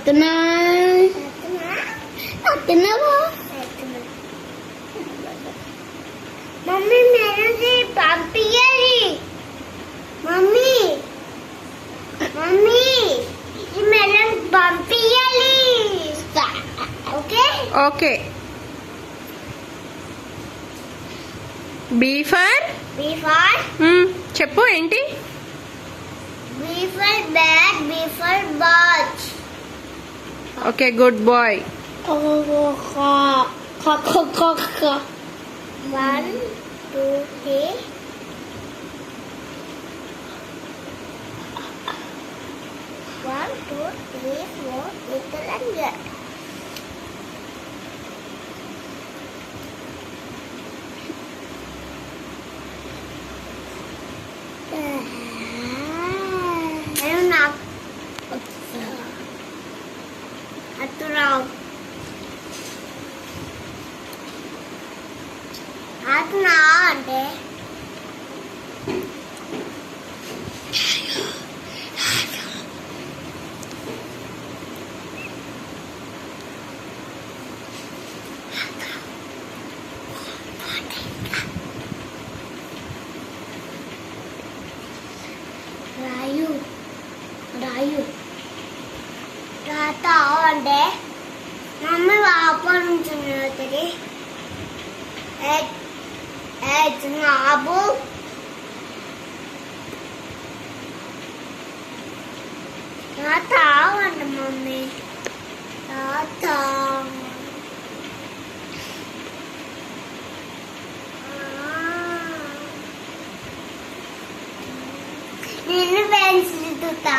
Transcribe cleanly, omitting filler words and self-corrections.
అత్తనా అత్తనావా mummy maroon పంపించాలి. Mummy mummy ఈ మెరూన్ పంపించాలి. Okay okay. బీ ఫర్ చెప్పు ఏంటి? B for bag, B for watch. Okay, good boy. One, two, three. One, two, three, four, little and good. I'm not. Atna ante Rayu Tata ante Mama vaapar unchunnadi It's Nabu. Tata and Mommy. Tata. Ninu pencil tuta.